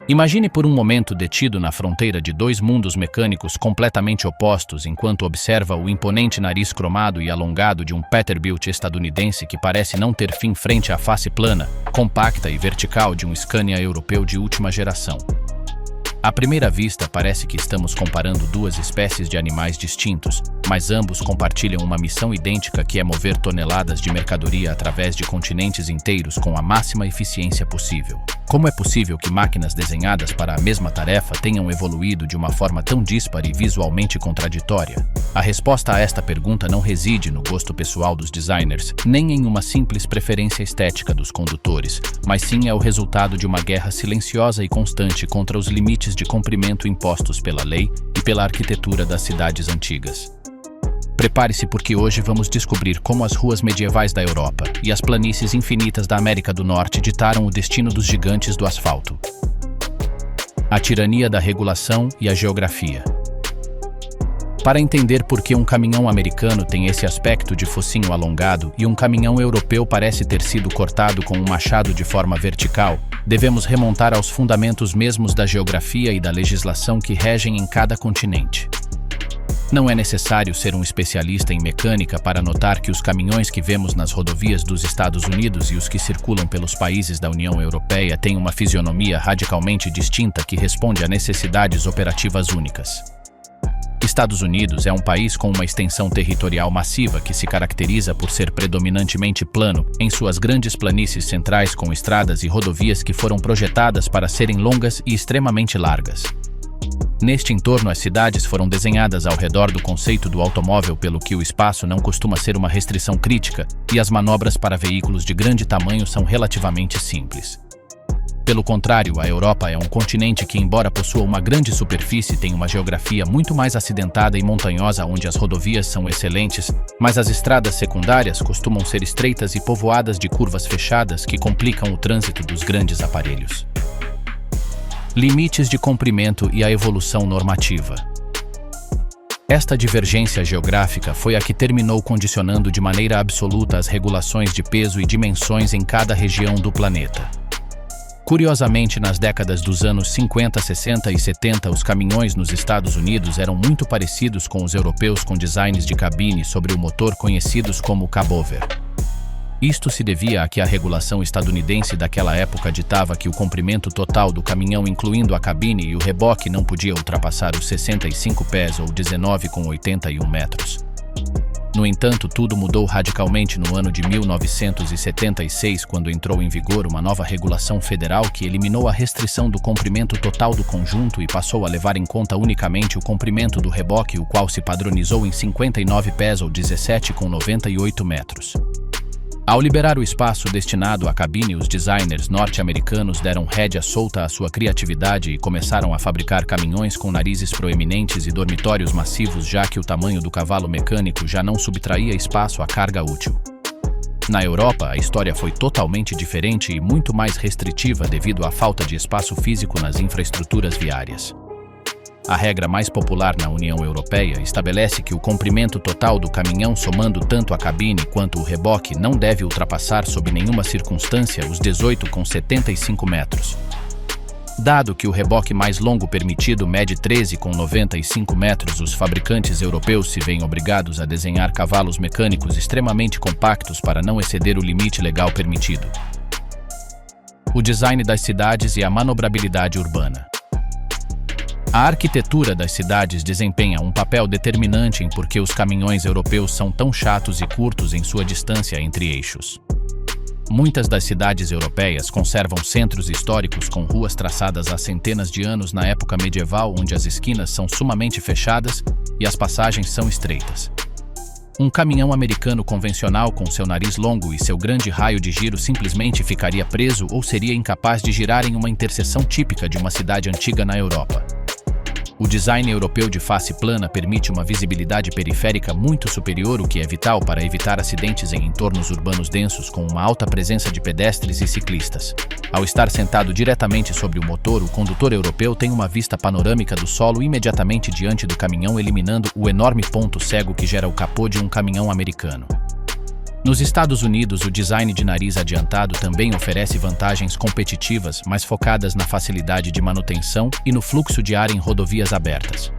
Imagine por um momento detido na fronteira de dois mundos mecânicos completamente opostos enquanto observa o imponente nariz cromado e alongado de um Peterbilt estadunidense que parece não ter fim frente à face plana, compacta e vertical de um Scania europeu de última geração. À primeira vista, parece que estamos comparando duas espécies de animais distintos, mas ambos compartilham uma missão idêntica que é mover toneladas de mercadoria através de continentes inteiros com a máxima eficiência possível. Como é possível que máquinas desenhadas para a mesma tarefa tenham evoluído de uma forma tão dispare e visualmente contraditória? A resposta a esta pergunta não reside no gosto pessoal dos designers, nem em uma simples preferência estética dos condutores, mas sim é o resultado de uma guerra silenciosa e constante contra os limites de comprimento impostos pela lei e pela arquitetura das cidades antigas. Prepare-se porque hoje vamos descobrir como as ruas medievais da Europa e as planícies infinitas da América do Norte ditaram o destino dos gigantes do asfalto. A tirania da regulação e a geografia. Para entender por que um caminhão americano tem esse aspecto de focinho alongado e um caminhão europeu parece ter sido cortado com um machado de forma vertical, devemos remontar aos fundamentos mesmos da geografia e da legislação que regem em cada continente. Não é necessário ser um especialista em mecânica para notar que os caminhões que vemos nas rodovias dos Estados Unidos e os que circulam pelos países da União Europeia têm uma fisionomia radicalmente distinta que responde a necessidades operativas únicas. Estados Unidos é um país com uma extensão territorial massiva que se caracteriza por ser predominantemente plano, em suas grandes planícies centrais com estradas e rodovias que foram projetadas para serem longas e extremamente largas. Neste entorno, as cidades foram desenhadas ao redor do conceito do automóvel, pelo que o espaço não costuma ser uma restrição crítica e as manobras para veículos de grande tamanho são relativamente simples. Pelo contrário, a Europa é um continente que, embora possua uma grande superfície, tem uma geografia muito mais acidentada e montanhosa onde as rodovias são excelentes, mas as estradas secundárias costumam ser estreitas e povoadas de curvas fechadas que complicam o trânsito dos grandes aparelhos. Limites de comprimento e a evolução normativa. Esta divergência geográfica foi a que terminou condicionando de maneira absoluta as regulações de peso e dimensões em cada região do planeta. Curiosamente, nas décadas dos anos 50, 60 e 70, os caminhões nos Estados Unidos eram muito parecidos com os europeus com designs de cabine sobre o motor conhecidos como cabover. Isto se devia a que a regulação estadunidense daquela época ditava que o comprimento total do caminhão, incluindo a cabine e o reboque, não podia ultrapassar os 65 pés ou 19,81 metros. No entanto, tudo mudou radicalmente no ano de 1976, quando entrou em vigor uma nova regulação federal que eliminou a restrição do comprimento total do conjunto e passou a levar em conta unicamente o comprimento do reboque, o qual se padronizou em 59 pés ou 17,98 metros. Ao liberar o espaço destinado à cabine, os designers norte-americanos deram rédea solta à sua criatividade e começaram a fabricar caminhões com narizes proeminentes e dormitórios massivos, já que o tamanho do cavalo mecânico já não subtraía espaço à carga útil. Na Europa, a história foi totalmente diferente e muito mais restritiva devido à falta de espaço físico nas infraestruturas viárias. A regra mais popular na União Europeia estabelece que o comprimento total do caminhão, somando tanto a cabine quanto o reboque, não deve ultrapassar sob nenhuma circunstância os 18,75 metros. Dado que o reboque mais longo permitido mede 13,95 metros, os fabricantes europeus se veem obrigados a desenhar cavalos mecânicos extremamente compactos para não exceder o limite legal permitido. O design das cidades e a manobrabilidade urbana. A arquitetura das cidades desempenha um papel determinante em por que os caminhões europeus são tão chatos e curtos em sua distância entre eixos. Muitas das cidades europeias conservam centros históricos com ruas traçadas há centenas de anos na época medieval, onde as esquinas são sumamente fechadas e as passagens são estreitas. Um caminhão americano convencional com seu nariz longo e seu grande raio de giro simplesmente ficaria preso ou seria incapaz de girar em uma interseção típica de uma cidade antiga na Europa. O design europeu de face plana permite uma visibilidade periférica muito superior, o que é vital para evitar acidentes em entornos urbanos densos com uma alta presença de pedestres e ciclistas. Ao estar sentado diretamente sobre o motor, o condutor europeu tem uma vista panorâmica do solo imediatamente diante do caminhão, eliminando o enorme ponto cego que gera o capô de um caminhão americano. Nos Estados Unidos, o design de nariz adiantado também oferece vantagens competitivas, mas focadas na facilidade de manutenção e no fluxo de ar em rodovias abertas.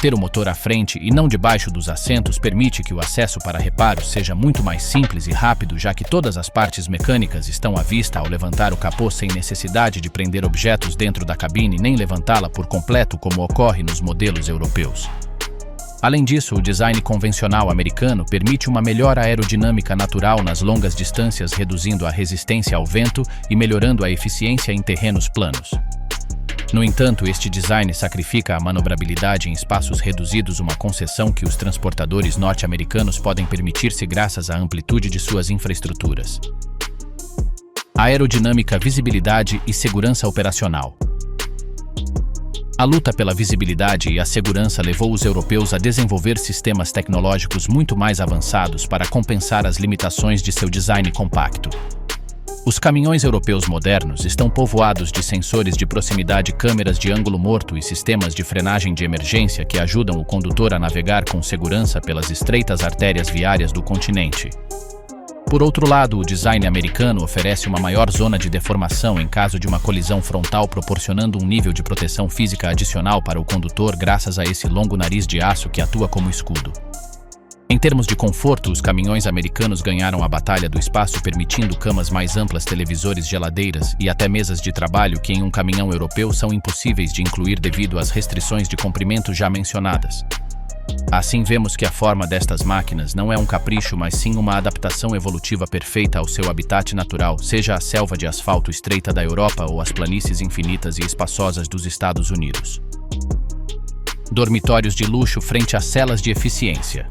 Ter o motor à frente e não debaixo dos assentos permite que o acesso para reparos seja muito mais simples e rápido, já que todas as partes mecânicas estão à vista ao levantar o capô sem necessidade de prender objetos dentro da cabine nem levantá-la por completo como ocorre nos modelos europeus. Além disso, o design convencional americano permite uma melhor aerodinâmica natural nas longas distâncias, reduzindo a resistência ao vento e melhorando a eficiência em terrenos planos. No entanto, este design sacrifica a manobrabilidade em espaços reduzidos, uma concessão que os transportadores norte-americanos podem permitir-se graças à amplitude de suas infraestruturas. Aerodinâmica, visibilidade e segurança operacional. A luta pela visibilidade e a segurança levou os europeus a desenvolver sistemas tecnológicos muito mais avançados para compensar as limitações de seu design compacto. Os caminhões europeus modernos estão povoados de sensores de proximidade, câmeras de ângulo morto e sistemas de frenagem de emergência que ajudam o condutor a navegar com segurança pelas estreitas artérias viárias do continente. Por outro lado, o design americano oferece uma maior zona de deformação em caso de uma colisão frontal, proporcionando um nível de proteção física adicional para o condutor graças a esse longo nariz de aço que atua como escudo. Em termos de conforto, os caminhões americanos ganharam a batalha do espaço, permitindo camas mais amplas, televisores, geladeiras e até mesas de trabalho que em um caminhão europeu são impossíveis de incluir devido às restrições de comprimento já mencionadas. Assim, vemos que a forma destas máquinas não é um capricho, mas sim uma adaptação evolutiva perfeita ao seu habitat natural, seja a selva de asfalto estreita da Europa ou as planícies infinitas e espaçosas dos Estados Unidos. Dormitórios de luxo frente a celas de eficiência.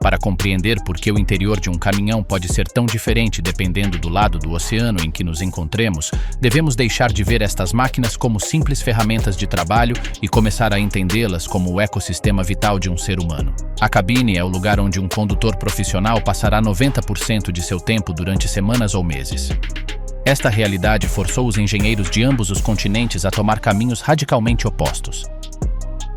Para compreender por que o interior de um caminhão pode ser tão diferente dependendo do lado do oceano em que nos encontremos, devemos deixar de ver estas máquinas como simples ferramentas de trabalho e começar a entendê-las como o ecossistema vital de um ser humano. A cabine é o lugar onde um condutor profissional passará 90% de seu tempo durante semanas ou meses. Esta realidade forçou os engenheiros de ambos os continentes a tomar caminhos radicalmente opostos.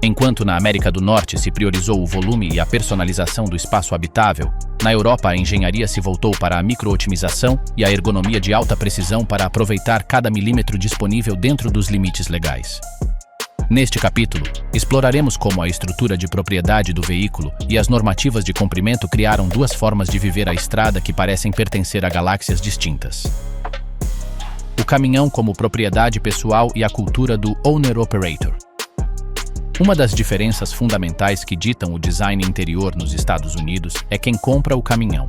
Enquanto na América do Norte se priorizou o volume e a personalização do espaço habitável, na Europa a engenharia se voltou para a micro-otimização e a ergonomia de alta precisão para aproveitar cada milímetro disponível dentro dos limites legais. Neste capítulo, exploraremos como a estrutura de propriedade do veículo e as normativas de comprimento criaram duas formas de viver a estrada que parecem pertencer a galáxias distintas. O caminhão como propriedade pessoal e a cultura do owner-operator. Uma das diferenças fundamentais que ditam o design interior nos Estados Unidos é quem compra o caminhão.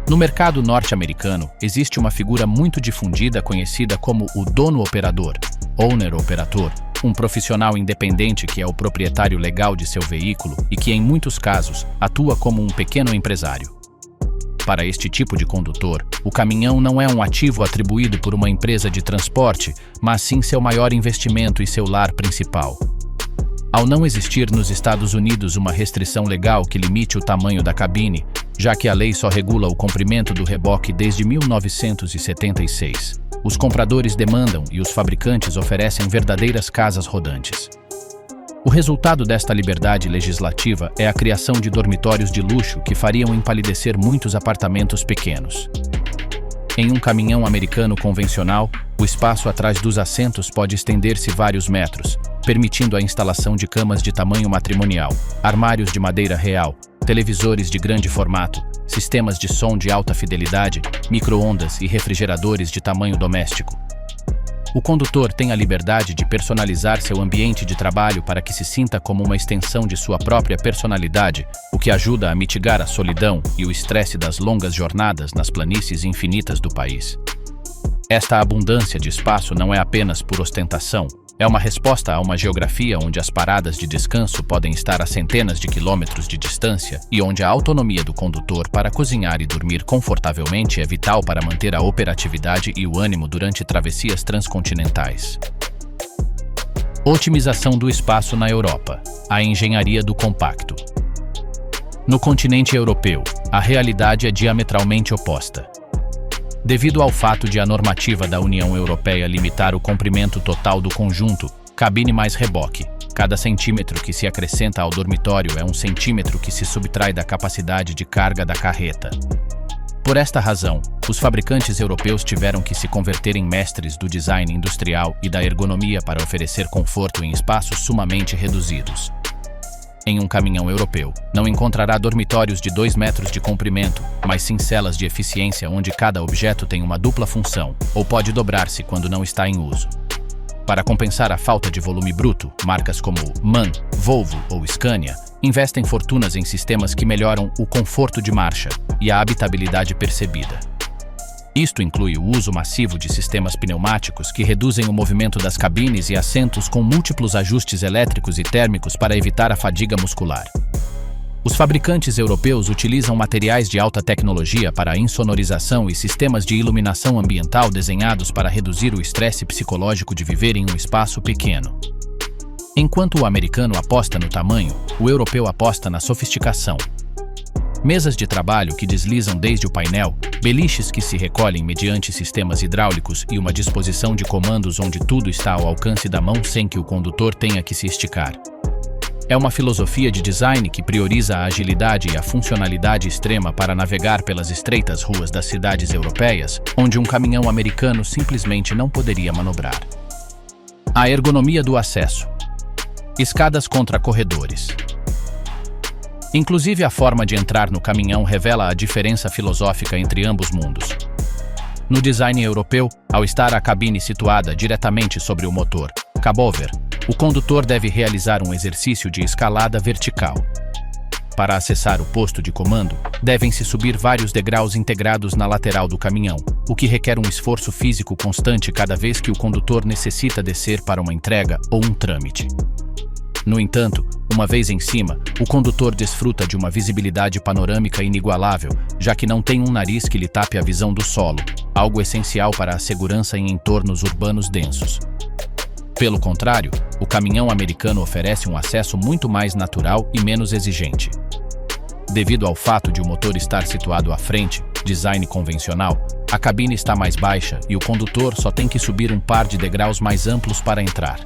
No mercado norte-americano, existe uma figura muito difundida conhecida como o dono-operador, owner-operator, um profissional independente que é o proprietário legal de seu veículo e que, em muitos casos, atua como um pequeno empresário. Para este tipo de condutor, o caminhão não é um ativo atribuído por uma empresa de transporte, mas sim seu maior investimento e seu lar principal. Ao não existir nos Estados Unidos uma restrição legal que limite o tamanho da cabine, já que a lei só regula o comprimento do reboque desde 1976, os compradores demandam e os fabricantes oferecem verdadeiras casas rodantes. O resultado desta liberdade legislativa é a criação de dormitórios de luxo que fariam empalidecer muitos apartamentos pequenos. Em um caminhão americano convencional, o espaço atrás dos assentos pode estender-se vários metros, permitindo a instalação de camas de tamanho matrimonial, armários de madeira real, televisores de grande formato, sistemas de som de alta fidelidade, micro-ondas e refrigeradores de tamanho doméstico. O condutor tem a liberdade de personalizar seu ambiente de trabalho para que se sinta como uma extensão de sua própria personalidade, o que ajuda a mitigar a solidão e o estresse das longas jornadas nas planícies infinitas do país. Esta abundância de espaço não é apenas por ostentação, é uma resposta a uma geografia onde as paradas de descanso podem estar a centenas de quilômetros de distância e onde a autonomia do condutor para cozinhar e dormir confortavelmente é vital para manter a operatividade e o ânimo durante travessias transcontinentais. Otimização do espaço na Europa. A engenharia do compacto. No continente europeu, a realidade é diametralmente oposta. Devido ao fato de a normativa da União Europeia limitar o comprimento total do conjunto, cabine mais reboque, Cada centímetro que se acrescenta ao dormitório é um centímetro que se subtrai da capacidade de carga da carreta. Por esta razão, os fabricantes europeus tiveram que se converter em mestres do design industrial e da ergonomia para oferecer conforto em espaços sumamente reduzidos. Em um caminhão europeu, não encontrará dormitórios de 2 metros de comprimento, mas sim celas de eficiência onde cada objeto tem uma dupla função, ou pode dobrar-se quando não está em uso. Para compensar a falta de volume bruto, marcas como MAN, Volvo ou Scania investem fortunas em sistemas que melhoram o conforto de marcha e a habitabilidade percebida. Isto inclui o uso massivo de sistemas pneumáticos que reduzem o movimento das cabines e assentos com múltiplos ajustes elétricos e térmicos para evitar a fadiga muscular. Os fabricantes europeus utilizam materiais de alta tecnologia para a insonorização e sistemas de iluminação ambiental desenhados para reduzir o estresse psicológico de viver em um espaço pequeno. Enquanto o americano aposta no tamanho, o europeu aposta na sofisticação. Mesas de trabalho que deslizam desde o painel, beliches que se recolhem mediante sistemas hidráulicos e uma disposição de comandos onde tudo está ao alcance da mão sem que o condutor tenha que se esticar. É uma filosofia de design que prioriza a agilidade e a funcionalidade extrema para navegar pelas estreitas ruas das cidades europeias, onde um caminhão americano simplesmente não poderia manobrar. A ergonomia do acesso. Escadas contra corredores. Inclusive, a forma de entrar no caminhão revela a diferença filosófica entre ambos mundos. No design europeu, ao estar a cabine situada diretamente sobre o motor, cabover, o condutor deve realizar um exercício de escalada vertical. Para acessar o posto de comando, devem-se subir vários degraus integrados na lateral do caminhão, o que requer um esforço físico constante cada vez que o condutor necessita descer para uma entrega ou um trâmite. No entanto, uma vez em cima, o condutor desfruta de uma visibilidade panorâmica inigualável, já que não tem um nariz que lhe tape a visão do solo, algo essencial para a segurança em entornos urbanos densos. Pelo contrário, o caminhão americano oferece um acesso muito mais natural e menos exigente. Devido ao fato de o motor estar situado à frente, design convencional, a cabine está mais baixa e o condutor só tem que subir um par de degraus mais amplos para entrar.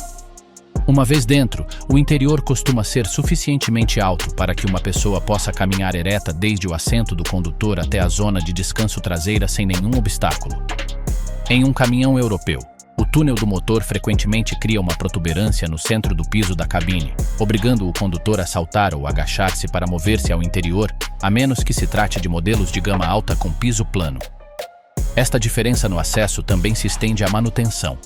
Uma vez dentro, o interior costuma ser suficientemente alto para que uma pessoa possa caminhar ereta desde o assento do condutor até a zona de descanso traseira sem nenhum obstáculo. Em um caminhão europeu, o túnel do motor frequentemente cria uma protuberância no centro do piso da cabine, obrigando o condutor a saltar ou agachar-se para mover-se ao interior, a menos que se trate de modelos de gama alta com piso plano. Esta diferença no acesso também se estende à manutenção.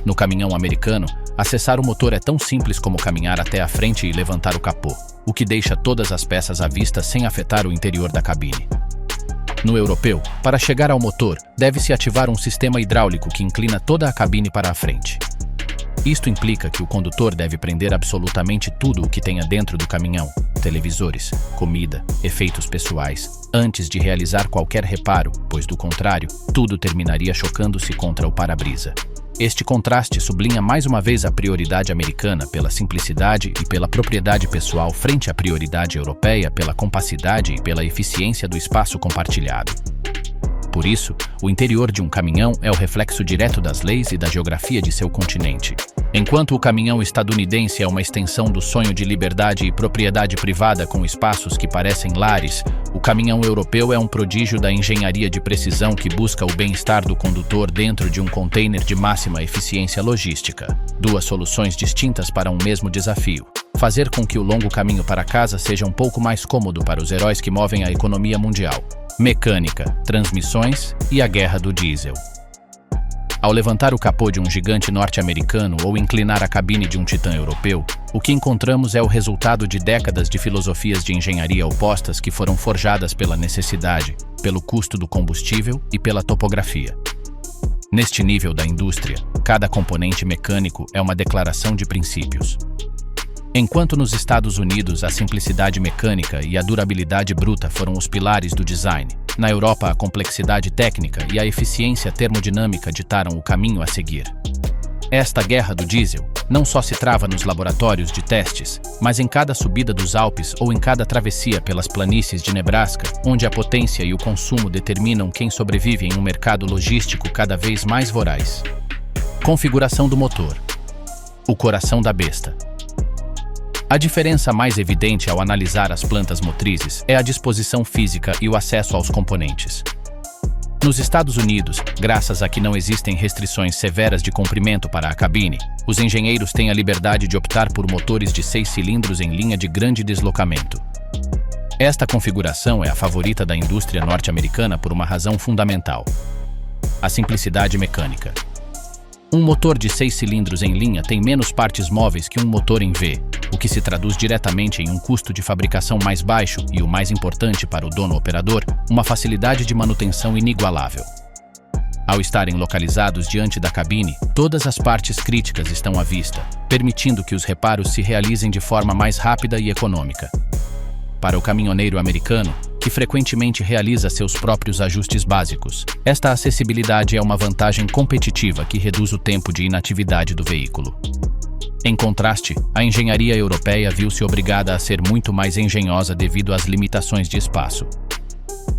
No caminhão americano, acessar o motor é tão simples como caminhar até a frente e levantar o capô, o que deixa todas as peças à vista sem afetar o interior da cabine. No europeu, para chegar ao motor, deve-se ativar um sistema hidráulico que inclina toda a cabine para a frente. Isto implica que o condutor deve prender absolutamente tudo o que tenha dentro do caminhão, televisores, comida, efeitos pessoais, antes de realizar qualquer reparo, pois do contrário, tudo terminaria chocando-se contra o para-brisa. Este contraste sublinha mais uma vez a prioridade americana pela simplicidade e pela propriedade pessoal frente à prioridade europeia pela compacidade e pela eficiência do espaço compartilhado. Por isso, o interior de um caminhão é o reflexo direto das leis e da geografia de seu continente. Enquanto o caminhão estadunidense é uma extensão do sonho de liberdade e propriedade privada com espaços que parecem lares, o caminhão europeu é um prodígio da engenharia de precisão que busca o bem-estar do condutor dentro de um container de máxima eficiência logística. Duas soluções distintas para um mesmo desafio: fazer com que o longo caminho para casa seja um pouco mais cômodo para os heróis que movem a economia mundial. Mecânica, transmissões e a guerra do diesel. Ao levantar o capô de um gigante norte-americano ou inclinar a cabine de um titã europeu, o que encontramos é o resultado de décadas de filosofias de engenharia opostas que foram forjadas pela necessidade, pelo custo do combustível e pela topografia. Neste nível da indústria, cada componente mecânico é uma declaração de princípios. Enquanto nos Estados Unidos a simplicidade mecânica e a durabilidade bruta foram os pilares do design, na Europa a complexidade técnica e a eficiência termodinâmica ditaram o caminho a seguir. Esta guerra do diesel não só se trava nos laboratórios de testes, mas em cada subida dos Alpes ou em cada travessia pelas planícies de Nebraska, onde a potência e o consumo determinam quem sobrevive em um mercado logístico cada vez mais voraz. Configuração do motor. O coração da besta. A diferença mais evidente ao analisar as plantas motrizes é a disposição física e o acesso aos componentes. Nos Estados Unidos, graças a que não existem restrições severas de comprimento para a cabine, os engenheiros têm a liberdade de optar por motores de 6 cilindros em linha de grande deslocamento. Esta configuração é a favorita da indústria norte-americana por uma razão fundamental: a simplicidade mecânica. Um motor de 6 cilindros em linha tem menos partes móveis que um motor em V, o que se traduz diretamente em um custo de fabricação mais baixo e, o mais importante para o dono operador, uma facilidade de manutenção inigualável. Ao estarem localizados diante da cabine, todas as partes críticas estão à vista, permitindo que os reparos se realizem de forma mais rápida e econômica. Para o caminhoneiro americano, que frequentemente realiza seus próprios ajustes básicos, esta acessibilidade é uma vantagem competitiva que reduz o tempo de inatividade do veículo. Em contraste, a engenharia europeia viu-se obrigada a ser muito mais engenhosa devido às limitações de espaço.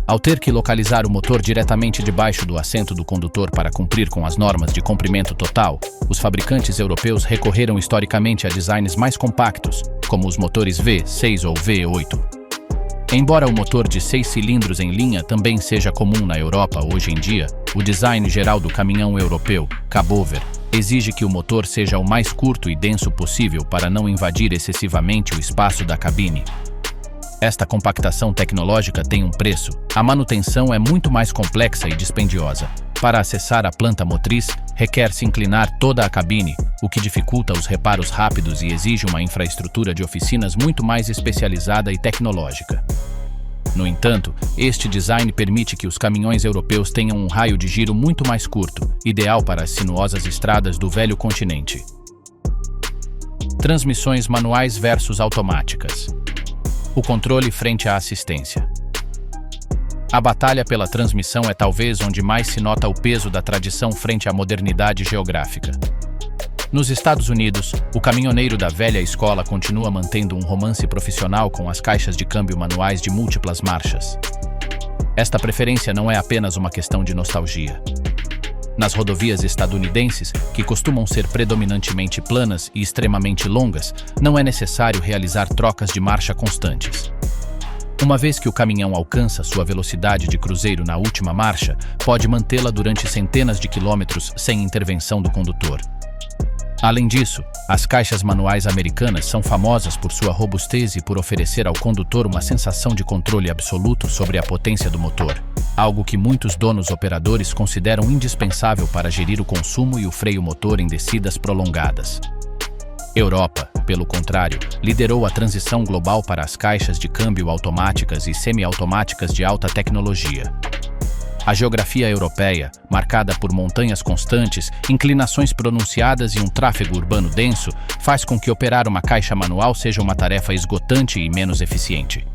Ao ter que localizar o motor diretamente debaixo do assento do condutor para cumprir com as normas de comprimento total, os fabricantes europeus recorreram historicamente a designs mais compactos, como os motores V6 ou V8. Embora o motor de 6 cilindros em linha também seja comum na Europa hoje em dia, o design geral do caminhão europeu, cabover, exige que o motor seja o mais curto e denso possível para não invadir excessivamente o espaço da cabine. Esta compactação tecnológica tem um preço. A manutenção é muito mais complexa e dispendiosa. Para acessar a planta motriz, requer-se inclinar toda a cabine, o que dificulta os reparos rápidos e exige uma infraestrutura de oficinas muito mais especializada e tecnológica. No entanto, este design permite que os caminhões europeus tenham um raio de giro muito mais curto, ideal para as sinuosas estradas do velho continente. Transmissões manuais versus automáticas. O controle frente à assistência. A batalha pela transmissão é talvez onde mais se nota o peso da tradição frente à modernidade geográfica. Nos Estados Unidos, o caminhoneiro da velha escola continua mantendo um romance profissional com as caixas de câmbio manuais de múltiplas marchas. Esta preferência não é apenas uma questão de nostalgia. Nas rodovias estadunidenses, que costumam ser predominantemente planas e extremamente longas, não é necessário realizar trocas de marcha constantes. Uma vez que o caminhão alcança sua velocidade de cruzeiro na última marcha, pode mantê-la durante centenas de quilômetros sem intervenção do condutor. Além disso, as caixas manuais americanas são famosas por sua robustez e por oferecer ao condutor uma sensação de controle absoluto sobre a potência do motor, algo que muitos donos operadores consideram indispensável para gerir o consumo e o freio motor em descidas prolongadas. Europa, pelo contrário, liderou a transição global para as caixas de câmbio automáticas e semiautomáticas de alta tecnologia. A geografia europeia, marcada por montanhas constantes, inclinações pronunciadas e um tráfego urbano denso, faz com que operar uma caixa manual seja uma tarefa esgotante e menos eficiente.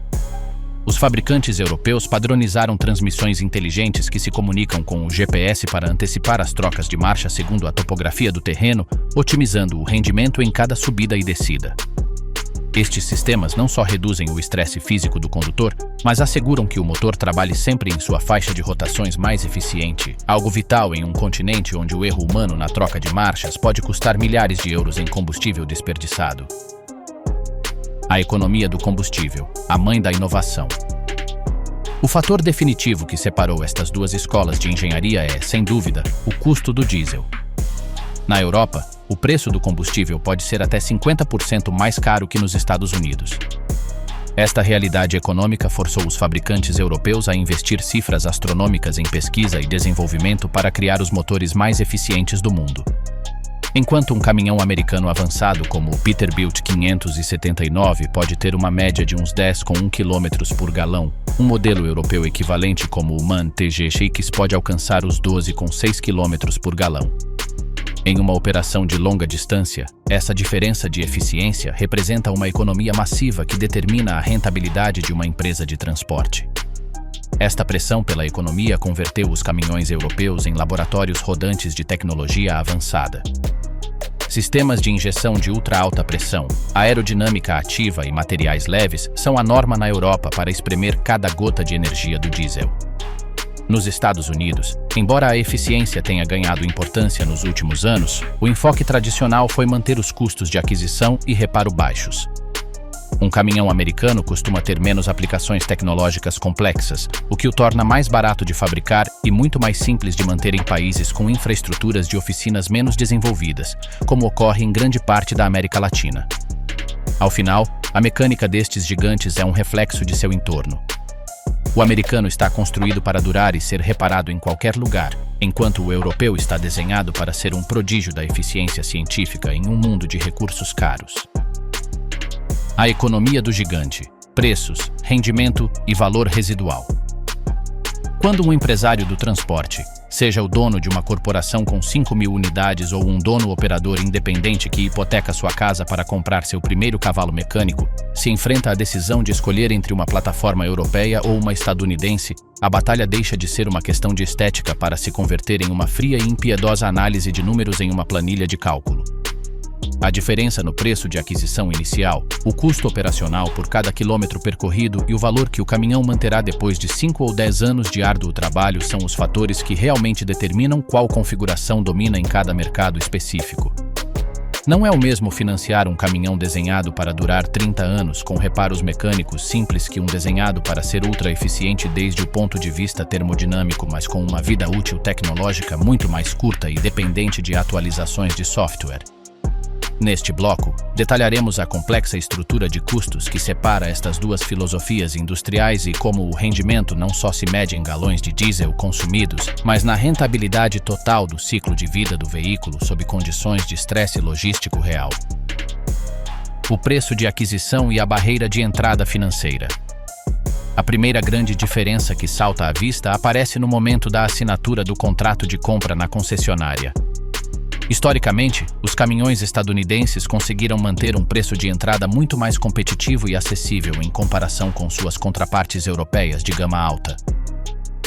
Os fabricantes europeus padronizaram transmissões inteligentes que se comunicam com o GPS para antecipar as trocas de marcha segundo a topografia do terreno, otimizando o rendimento em cada subida e descida. Estes sistemas não só reduzem o estresse físico do condutor, mas asseguram que o motor trabalhe sempre em sua faixa de rotações mais eficiente, algo vital em um continente onde o erro humano na troca de marchas pode custar milhares de euros em combustível desperdiçado. A economia do combustível, a mãe da inovação. O fator definitivo que separou estas duas escolas de engenharia é, sem dúvida, o custo do diesel. Na Europa, o preço do combustível pode ser até 50% mais caro que nos Estados Unidos. Esta realidade econômica forçou os fabricantes europeus a investir cifras astronômicas em pesquisa e desenvolvimento para criar os motores mais eficientes do mundo. Enquanto um caminhão americano avançado como o Peterbilt 579 pode ter uma média de uns 10 com 1 km por galão, um modelo europeu equivalente como o MAN TG-X pode alcançar os 12 com 6 km por galão. Em uma operação de longa distância, essa diferença de eficiência representa uma economia massiva que determina a rentabilidade de uma empresa de transporte. Esta pressão pela economia converteu os caminhões europeus em laboratórios rodantes de tecnologia avançada. Sistemas de injeção de ultra-alta pressão, aerodinâmica ativa e materiais leves são a norma na Europa para espremer cada gota de energia do diesel. Nos Estados Unidos, embora a eficiência tenha ganhado importância nos últimos anos, o enfoque tradicional foi manter os custos de aquisição e reparo baixos. Um caminhão americano costuma ter menos aplicações tecnológicas complexas, o que o torna mais barato de fabricar e muito mais simples de manter em países com infraestruturas de oficinas menos desenvolvidas, como ocorre em grande parte da América Latina. Ao final, a mecânica destes gigantes é um reflexo de seu entorno. O americano está construído para durar e ser reparado em qualquer lugar, enquanto o europeu está desenhado para ser um prodígio da eficiência científica em um mundo de recursos caros. A economia do gigante: preços, rendimento e valor residual. Quando um empresário do transporte, seja o dono de uma corporação com 5.000 unidades ou um dono operador independente que hipoteca sua casa para comprar seu primeiro cavalo mecânico, se enfrenta à decisão de escolher entre uma plataforma europeia ou uma estadunidense, a batalha deixa de ser uma questão de estética para se converter em uma fria e impiedosa análise de números em uma planilha de cálculo. A diferença no preço de aquisição inicial, o custo operacional por cada quilômetro percorrido e o valor que o caminhão manterá depois de 5 ou 10 anos de árduo trabalho são os fatores que realmente determinam qual configuração domina em cada mercado específico. Não é o mesmo financiar um caminhão desenhado para durar 30 anos com reparos mecânicos simples que um desenhado para ser ultra eficiente desde o ponto de vista termodinâmico, mas com uma vida útil tecnológica muito mais curta e dependente de atualizações de software. Neste bloco, detalharemos a complexa estrutura de custos que separa estas duas filosofias industriais e como o rendimento não só se mede em galões de diesel consumidos, mas na rentabilidade total do ciclo de vida do veículo sob condições de estresse logístico real. O preço de aquisição e a barreira de entrada financeira. A primeira grande diferença que salta à vista aparece no momento da assinatura do contrato de compra na concessionária. Historicamente, os caminhões estadunidenses conseguiram manter um preço de entrada muito mais competitivo e acessível em comparação com suas contrapartes europeias de gama alta.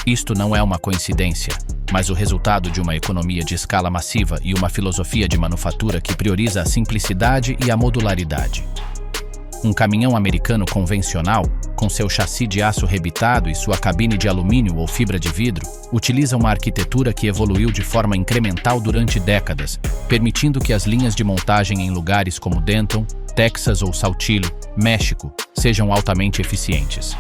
Isto não é uma coincidência, mas o resultado de uma economia de escala massiva e uma filosofia de manufatura que prioriza a simplicidade e a modularidade. Um caminhão americano convencional, com seu chassi de aço rebitado e sua cabine de alumínio ou fibra de vidro, utiliza uma arquitetura que evoluiu de forma incremental durante décadas, permitindo que as linhas de montagem em lugares como Denton, Texas ou Saltillo, México, sejam altamente eficientes.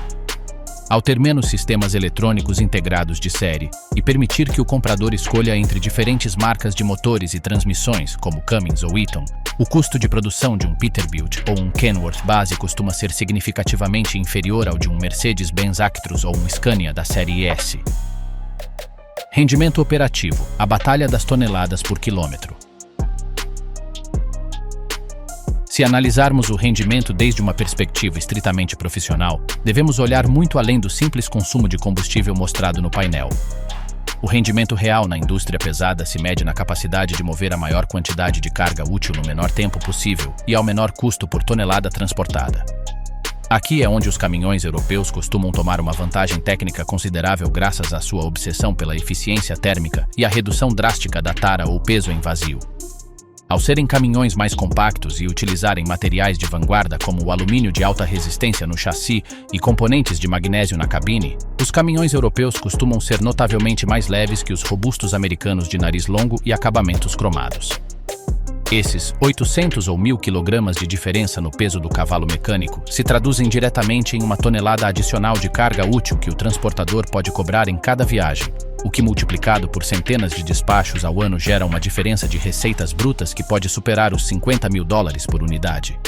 Ao ter menos sistemas eletrônicos integrados de série e permitir que o comprador escolha entre diferentes marcas de motores e transmissões, como Cummins ou Eaton, o custo de produção de um Peterbilt ou um Kenworth base costuma ser significativamente inferior ao de um Mercedes-Benz Actros ou um Scania da série S. Rendimento operativo: a batalha das toneladas por quilômetro. Se analisarmos o rendimento desde uma perspectiva estritamente profissional, devemos olhar muito além do simples consumo de combustível mostrado no painel. O rendimento real na indústria pesada se mede na capacidade de mover a maior quantidade de carga útil no menor tempo possível e ao menor custo por tonelada transportada. Aqui é onde os caminhões europeus costumam tomar uma vantagem técnica considerável graças à sua obsessão pela eficiência térmica e à redução drástica da tara ou peso em vazio. Ao serem caminhões mais compactos e utilizarem materiais de vanguarda como o alumínio de alta resistência no chassi e componentes de magnésio na cabine, os caminhões europeus costumam ser notavelmente mais leves que os robustos americanos de nariz longo e acabamentos cromados. Esses 800 ou 1.000 kg de diferença no peso do cavalo mecânico se traduzem diretamente em uma tonelada adicional de carga útil que o transportador pode cobrar em cada viagem, o que multiplicado por centenas de despachos ao ano gera uma diferença de receitas brutas que pode superar os $50.000 por unidade.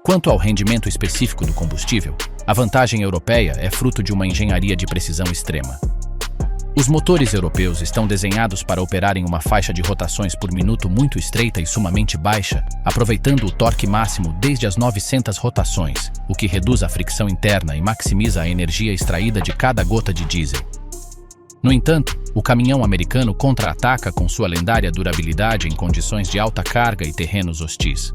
Quanto ao rendimento específico do combustível, a vantagem europeia é fruto de uma engenharia de precisão extrema. Os motores europeus estão desenhados para operar em uma faixa de rotações por minuto muito estreita e sumamente baixa, aproveitando o torque máximo desde as 900 rotações, o que reduz a fricção interna e maximiza a energia extraída de cada gota de diesel. No entanto, o caminhão americano contra-ataca com sua lendária durabilidade em condições de alta carga e terrenos hostis.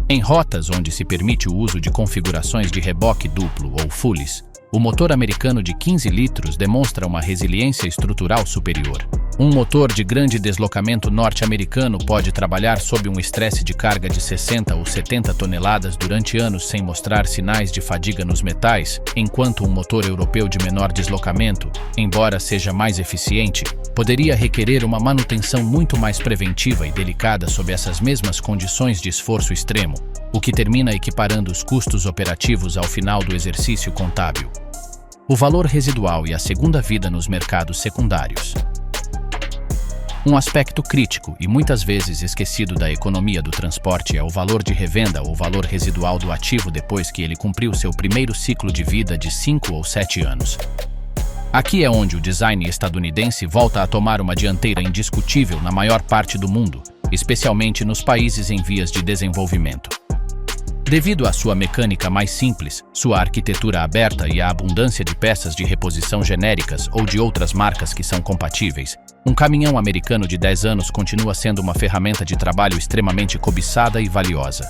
Em rotas onde se permite o uso de configurações de reboque duplo ou fullies, o motor americano de 15 litros demonstra uma resiliência estrutural superior. Um motor de grande deslocamento norte-americano pode trabalhar sob um estresse de carga de 60 ou 70 toneladas durante anos sem mostrar sinais de fadiga nos metais, enquanto um motor europeu de menor deslocamento, embora seja mais eficiente, poderia requerer uma manutenção muito mais preventiva e delicada sob essas mesmas condições de esforço extremo, o que termina equiparando os custos operativos ao final do exercício contábil. O valor residual e a segunda vida nos mercados secundários. Um aspecto crítico e muitas vezes esquecido da economia do transporte é o valor de revenda ou valor residual do ativo depois que ele cumpriu seu primeiro ciclo de vida de 5 ou 7 anos. Aqui é onde o design estadunidense volta a tomar uma dianteira indiscutível na maior parte do mundo, especialmente nos países em vias de desenvolvimento. Devido à sua mecânica mais simples, sua arquitetura aberta e a abundância de peças de reposição genéricas ou de outras marcas que são compatíveis, um caminhão americano de 10 anos continua sendo uma ferramenta de trabalho extremamente cobiçada e valiosa.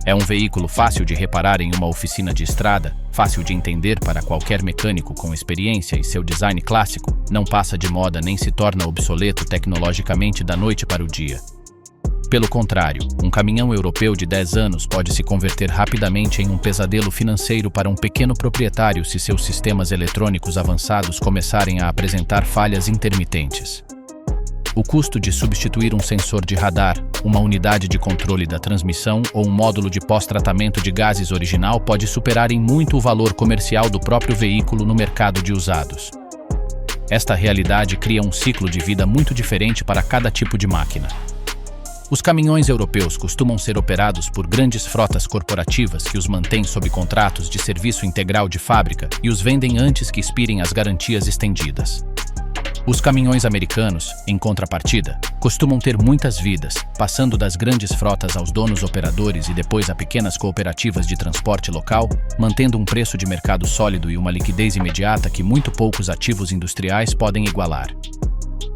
É um veículo fácil de reparar em uma oficina de estrada, fácil de entender para qualquer mecânico com experiência e seu design clássico não passa de moda nem se torna obsoleto tecnologicamente da noite para o dia. Pelo contrário, um caminhão europeu de 10 anos pode se converter rapidamente em um pesadelo financeiro para um pequeno proprietário se seus sistemas eletrônicos avançados começarem a apresentar falhas intermitentes. O custo de substituir um sensor de radar, uma unidade de controle da transmissão ou um módulo de pós-tratamento de gases original pode superar em muito o valor comercial do próprio veículo no mercado de usados. Esta realidade cria um ciclo de vida muito diferente para cada tipo de máquina. Os caminhões europeus costumam ser operados por grandes frotas corporativas que os mantêm sob contratos de serviço integral de fábrica e os vendem antes que expirem as garantias estendidas. Os caminhões americanos, em contrapartida, costumam ter muitas vidas, passando das grandes frotas aos donos operadores e depois a pequenas cooperativas de transporte local, mantendo um preço de mercado sólido e uma liquidez imediata que muito poucos ativos industriais podem igualar.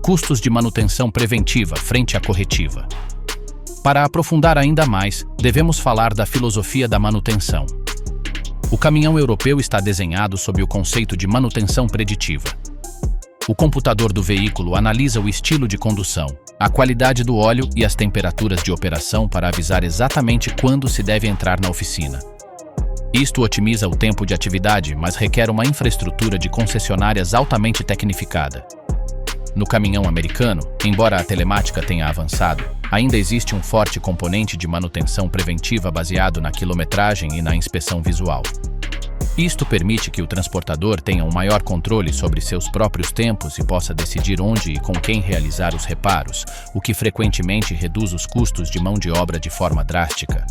Custos de manutenção preventiva frente à corretiva. Para aprofundar ainda mais, devemos falar da filosofia da manutenção. O caminhão europeu está desenhado sob o conceito de manutenção preditiva. O computador do veículo analisa o estilo de condução, a qualidade do óleo e as temperaturas de operação para avisar exatamente quando se deve entrar na oficina. Isto otimiza o tempo de atividade, mas requer uma infraestrutura de concessionárias altamente tecnificada. No caminhão americano, embora a telemática tenha avançado, ainda existe um forte componente de manutenção preventiva baseado na quilometragem e na inspeção visual. Isto permite que o transportador tenha um maior controle sobre seus próprios tempos e possa decidir onde e com quem realizar os reparos, o que frequentemente reduz os custos de mão de obra de forma drástica.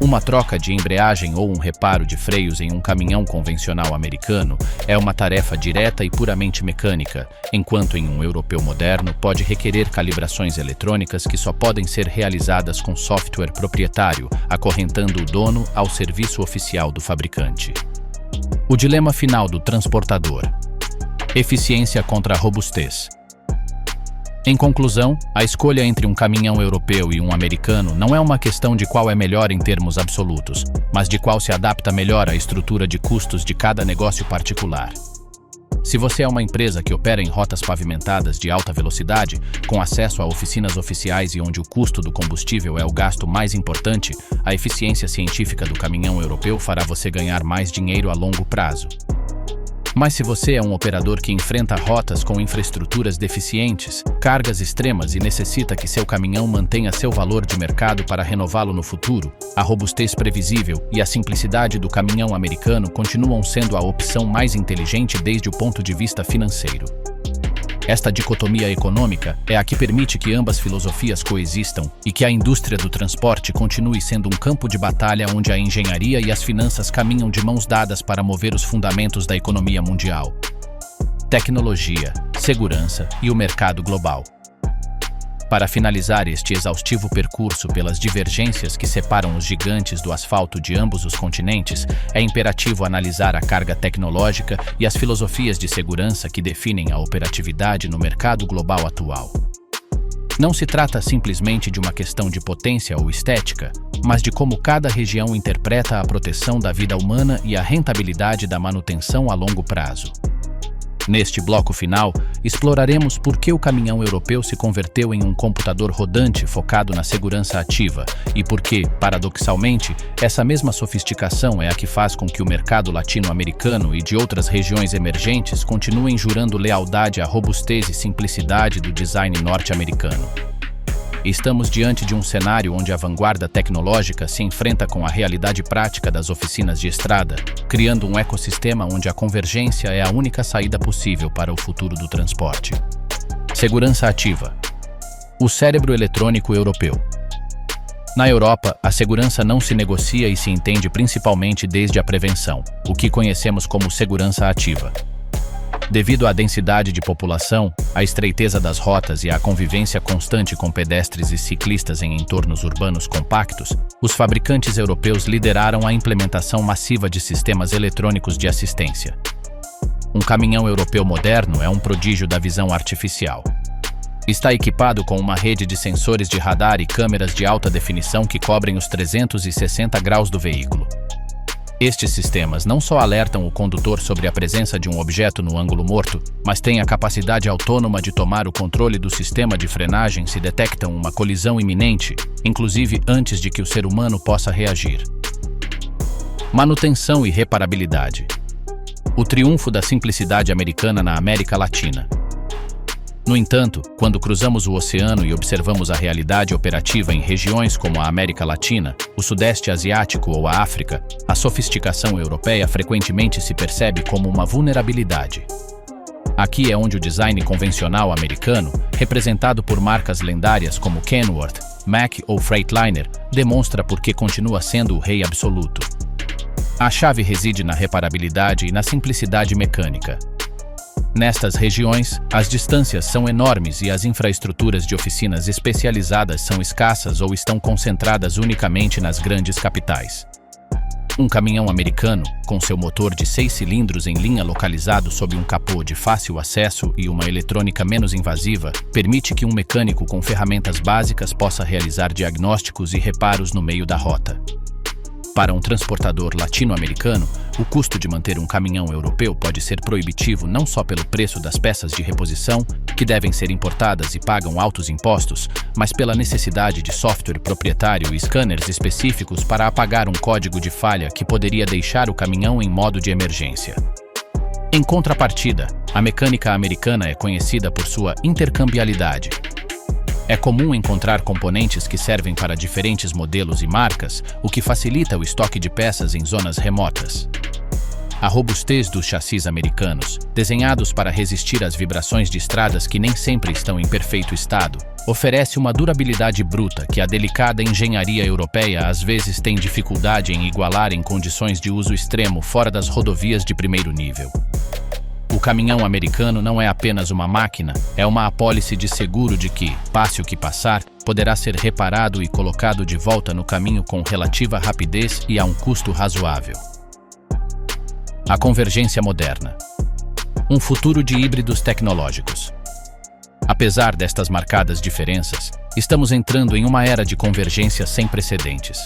Uma troca de embreagem ou um reparo de freios em um caminhão convencional americano é uma tarefa direta e puramente mecânica, enquanto em um europeu moderno pode requerer calibrações eletrônicas que só podem ser realizadas com software proprietário, acorrentando o dono ao serviço oficial do fabricante. O dilema final do transportador: eficiência contra a robustez. Em conclusão, a escolha entre um caminhão europeu e um americano não é uma questão de qual é melhor em termos absolutos, mas de qual se adapta melhor à estrutura de custos de cada negócio particular. Se você é uma empresa que opera em rotas pavimentadas de alta velocidade, com acesso a oficinas oficiais e onde o custo do combustível é o gasto mais importante, a eficiência científica do caminhão europeu fará você ganhar mais dinheiro a longo prazo. Mas se você é um operador que enfrenta rotas com infraestruturas deficientes, cargas extremas e necessita que seu caminhão mantenha seu valor de mercado para renová-lo no futuro, a robustez previsível e a simplicidade do caminhão americano continuam sendo a opção mais inteligente desde o ponto de vista financeiro. Esta dicotomia econômica é a que permite que ambas filosofias coexistam e que a indústria do transporte continue sendo um campo de batalha onde a engenharia e as finanças caminham de mãos dadas para mover os fundamentos da economia mundial. Tecnologia, segurança e o mercado global. Para finalizar este exaustivo percurso pelas divergências que separam os gigantes do asfalto de ambos os continentes, é imperativo analisar a carga tecnológica e as filosofias de segurança que definem a operatividade no mercado global atual. Não se trata simplesmente de uma questão de potência ou estética, mas de como cada região interpreta a proteção da vida humana e a rentabilidade da manutenção a longo prazo. Neste bloco final, exploraremos por que o caminhão europeu se converteu em um computador rodante focado na segurança ativa e por que, paradoxalmente, essa mesma sofisticação é a que faz com que o mercado latino-americano e de outras regiões emergentes continuem jurando lealdade à robustez e simplicidade do design norte-americano. Estamos diante de um cenário onde a vanguarda tecnológica se enfrenta com a realidade prática das oficinas de estrada, criando um ecossistema onde a convergência é a única saída possível para o futuro do transporte. Segurança ativa. O cérebro eletrônico europeu. Na Europa, a segurança não se negocia e se entende principalmente desde a prevenção, o que conhecemos como segurança ativa. Devido à densidade de população, à estreiteza das rotas e à convivência constante com pedestres e ciclistas em entornos urbanos compactos, os fabricantes europeus lideraram a implementação massiva de sistemas eletrônicos de assistência. Um caminhão europeu moderno é um prodígio da visão artificial. Está equipado com uma rede de sensores de radar e câmeras de alta definição que cobrem os 360 graus do veículo. Estes sistemas não só alertam o condutor sobre a presença de um objeto no ângulo morto, mas têm a capacidade autônoma de tomar o controle do sistema de frenagem se detectam uma colisão iminente, inclusive antes de que o ser humano possa reagir. Manutenção e reparabilidade. O triunfo da simplicidade americana na América Latina. No entanto, quando cruzamos o oceano e observamos a realidade operativa em regiões como a América Latina, o Sudeste Asiático ou a África, a sofisticação europeia frequentemente se percebe como uma vulnerabilidade. Aqui é onde o design convencional americano, representado por marcas lendárias como Kenworth, Mack ou Freightliner, demonstra por que continua sendo o rei absoluto. A chave reside na reparabilidade e na simplicidade mecânica. Nestas regiões, as distâncias são enormes e as infraestruturas de oficinas especializadas são escassas ou estão concentradas unicamente nas grandes capitais. Um caminhão americano, com seu motor de 6 cilindros em linha localizado sob um capô de fácil acesso e uma eletrônica menos invasiva, permite que um mecânico com ferramentas básicas possa realizar diagnósticos e reparos no meio da rota. Para um transportador latino-americano, o custo de manter um caminhão europeu pode ser proibitivo não só pelo preço das peças de reposição, que devem ser importadas e pagam altos impostos, mas pela necessidade de software proprietário e scanners específicos para apagar um código de falha que poderia deixar o caminhão em modo de emergência. Em contrapartida, a mecânica americana é conhecida por sua intercambiabilidade. É comum encontrar componentes que servem para diferentes modelos e marcas, o que facilita o estoque de peças em zonas remotas. A robustez dos chassis americanos, desenhados para resistir às vibrações de estradas que nem sempre estão em perfeito estado, oferece uma durabilidade bruta que a delicada engenharia europeia às vezes tem dificuldade em igualar em condições de uso extremo fora das rodovias de primeiro nível. O caminhão americano não é apenas uma máquina, é uma apólice de seguro de que, passe o que passar, poderá ser reparado e colocado de volta no caminho com relativa rapidez e a um custo razoável. A convergência moderna. Um futuro de híbridos tecnológicos. Apesar destas marcadas diferenças, estamos entrando em uma era de convergência sem precedentes.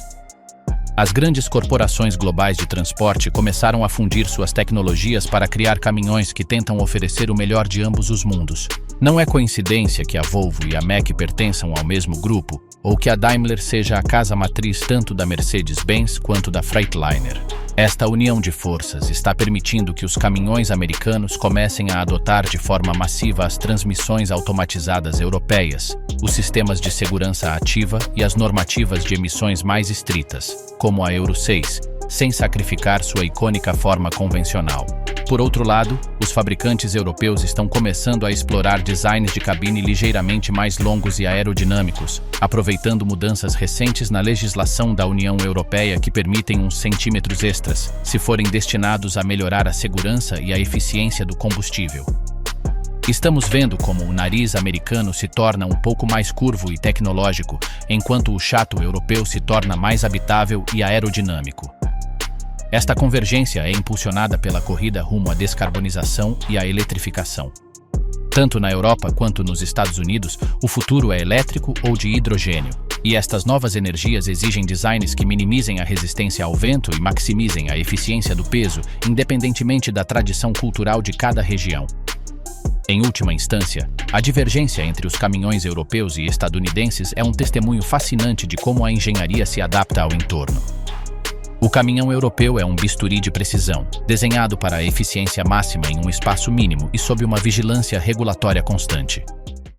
As grandes corporações globais de transporte começaram a fundir suas tecnologias para criar caminhões que tentam oferecer o melhor de ambos os mundos. Não é coincidência que a Volvo e a Mack pertençam ao mesmo grupo, ou que a Daimler seja a casa matriz tanto da Mercedes-Benz quanto da Freightliner. Esta união de forças está permitindo que os caminhões americanos comecem a adotar de forma massiva as transmissões automatizadas europeias, os sistemas de segurança ativa e as normativas de emissões mais estritas, como a Euro 6, sem sacrificar sua icônica forma convencional. Por outro lado, os fabricantes europeus estão começando a explorar designs de cabine ligeiramente mais longos e aerodinâmicos, aproveitando mudanças recentes na legislação da União Europeia que permitem uns centímetros extras, se forem destinados a melhorar a segurança e a eficiência do combustível. Estamos vendo como o nariz americano se torna um pouco mais curvo e tecnológico, enquanto o chato europeu se torna mais habitável e aerodinâmico. Esta convergência é impulsionada pela corrida rumo à descarbonização e à eletrificação. Tanto na Europa quanto nos Estados Unidos, o futuro é elétrico ou de hidrogênio, e estas novas energias exigem designs que minimizem a resistência ao vento e maximizem a eficiência do peso, independentemente da tradição cultural de cada região. Em última instância, a divergência entre os caminhões europeus e estadunidenses é um testemunho fascinante de como a engenharia se adapta ao entorno. O caminhão europeu é um bisturi de precisão, desenhado para a eficiência máxima em um espaço mínimo e sob uma vigilância regulatória constante.